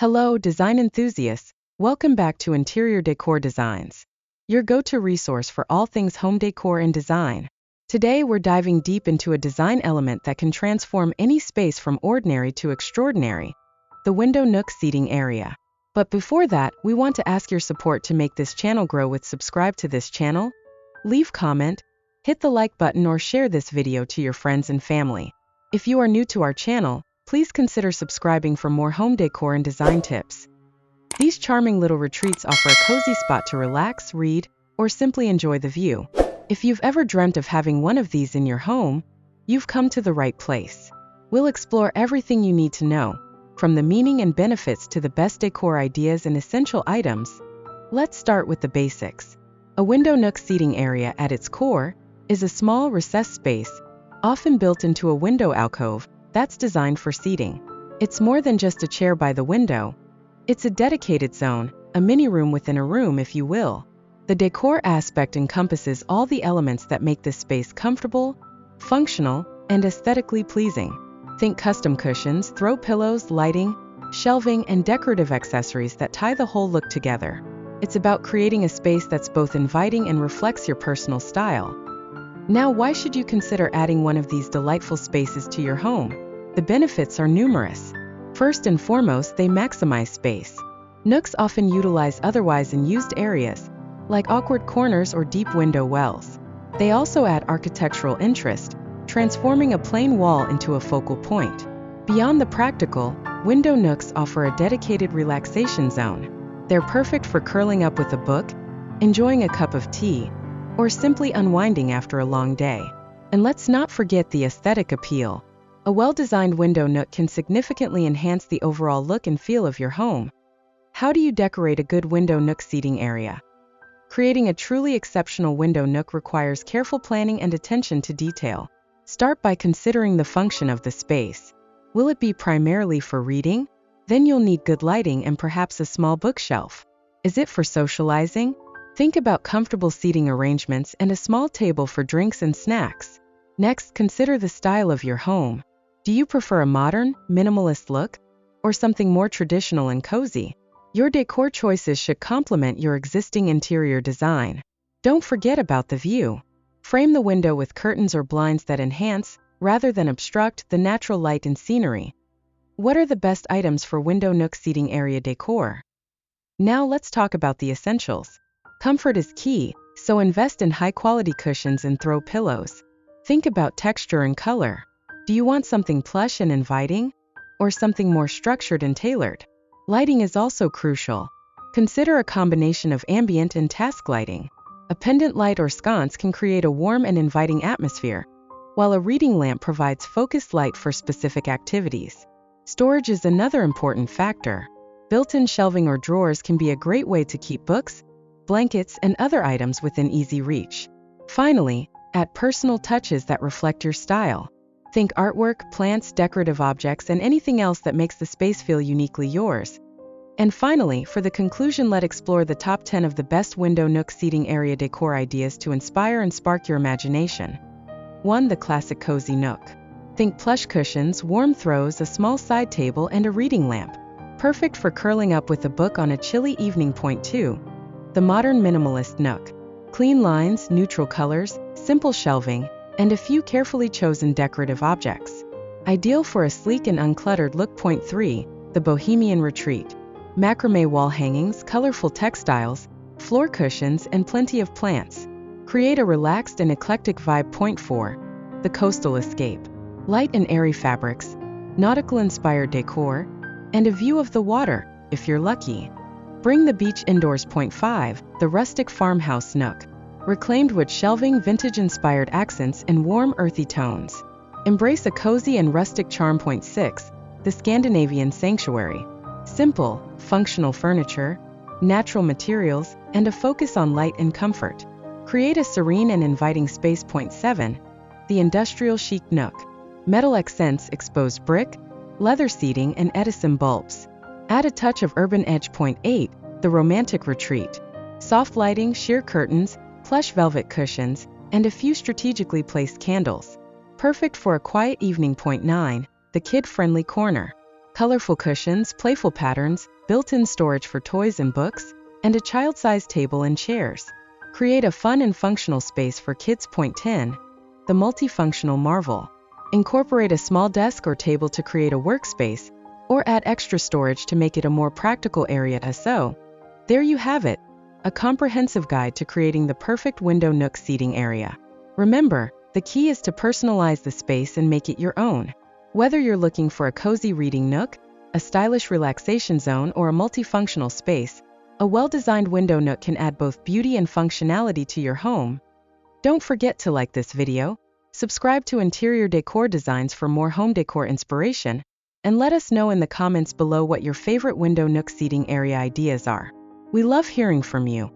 Hello, design enthusiasts. Welcome back to Interior Decor Designs, your go-to resource for all things home decor and design. Today, we're diving deep into a design element that can transform any space from ordinary to extraordinary, the window nook seating area. But before that, we want to ask your support to make this channel grow with subscribe to this channel, leave comment, hit the like button or share this video to your friends and family. If you are new to our channel, please consider subscribing for more home decor and design tips. These charming little retreats offer a cozy spot to relax, read, or simply enjoy the view. If you've ever dreamt of having one of these in your home, you've come to the right place. We'll explore everything you need to know, from the meaning and benefits to the best decor ideas and essential items. Let's start with the basics. A window nook seating area at its core is a small recessed space, often built into a window alcove, that's designed for seating. It's more than just a chair by the window. It's a dedicated zone, a mini room within a room, if you will. The decor aspect encompasses all the elements that make this space comfortable, functional, and aesthetically pleasing. Think custom cushions, throw pillows, lighting, shelving, and decorative accessories that tie the whole look together. It's about creating a space that's both inviting and reflects your personal style. Now, why should you consider adding one of these delightful spaces to your home? The benefits are numerous. First and foremost, they maximize space. Nooks often utilize otherwise unused areas, like awkward corners or deep window wells. They also add architectural interest, transforming a plain wall into a focal point. Beyond the practical, window nooks offer a dedicated relaxation zone. They're perfect for curling up with a book, enjoying a cup of tea, or simply unwinding after a long day. And let's not forget the aesthetic appeal. A well-designed window nook can significantly enhance the overall look and feel of your home. How do you decorate a good window nook seating area? Creating a truly exceptional window nook requires careful planning and attention to detail. Start by considering the function of the space. Will it be primarily for reading? Then you'll need good lighting and perhaps a small bookshelf. Is it for socializing? Think about comfortable seating arrangements and a small table for drinks and snacks. Next, consider the style of your home. Do you prefer a modern, minimalist look, or something more traditional and cozy? Your decor choices should complement your existing interior design. Don't forget about the view. Frame the window with curtains or blinds that enhance, rather than obstruct, the natural light and scenery. What are the best items for window nook seating area decor? Now let's talk about the essentials. Comfort is key, so invest in high-quality cushions and throw pillows. Think about texture and color. Do you want something plush and inviting, or something more structured and tailored? Lighting is also crucial. Consider a combination of ambient and task lighting. A pendant light or sconce can create a warm and inviting atmosphere, while a reading lamp provides focused light for specific activities. Storage is another important factor. Built-in shelving or drawers can be a great way to keep books, blankets, and other items within easy reach. Finally, add personal touches that reflect your style. Think artwork, plants, decorative objects, and anything else that makes the space feel uniquely yours. And finally, for the conclusion, let's explore the top 10 of the best window nook seating area decor ideas to inspire and spark your imagination. 1. The classic cozy nook. Think plush cushions, warm throws, a small side table, and a reading lamp. Perfect for curling up with a book on a chilly evening. 2. The modern minimalist nook. Clean lines, neutral colors, simple shelving, and a few carefully chosen decorative objects. Ideal for a sleek and uncluttered look. 3. The bohemian retreat. Macrame wall hangings, colorful textiles, floor cushions, and plenty of plants. Create a relaxed and eclectic vibe. 4. The coastal escape. Light and airy fabrics, nautical-inspired decor, and a view of the water, if you're lucky. Bring the beach indoors. 5. The rustic farmhouse nook. Reclaimed wood shelving, vintage-inspired accents, and warm, earthy tones. Embrace a cozy and rustic charm. 6. The Scandinavian sanctuary. Simple, functional furniture, natural materials, and a focus on light and comfort. Create a serene and inviting space. 7. The industrial chic nook. Metal accents, exposed brick, leather seating, and Edison bulbs. Add a touch of urban edge. 8. The romantic retreat. Soft lighting, sheer curtains, plush velvet cushions, and a few strategically placed candles. Perfect for a quiet evening. 9. The kid-friendly corner. colorful cushions, playful patterns, built-in storage for toys and books, and a child-sized table and chairs. Create a fun and functional space for kids. Point 10. The multifunctional marvel. Incorporate a small desk or table to create a workspace, or add extra storage to make it a more practical area. So, there you have it, a comprehensive guide to creating the perfect window nook seating area. Remember, the key is to personalize the space and make it your own. Whether you're looking for a cozy reading nook, a stylish relaxation zone, or a multifunctional space, a well-designed window nook can add both beauty and functionality to your home. Don't forget to like this video, subscribe to Interior Decor Designs for more home decor inspiration, and let us know in the comments below what your favorite window nook seating area ideas are. We love hearing from you.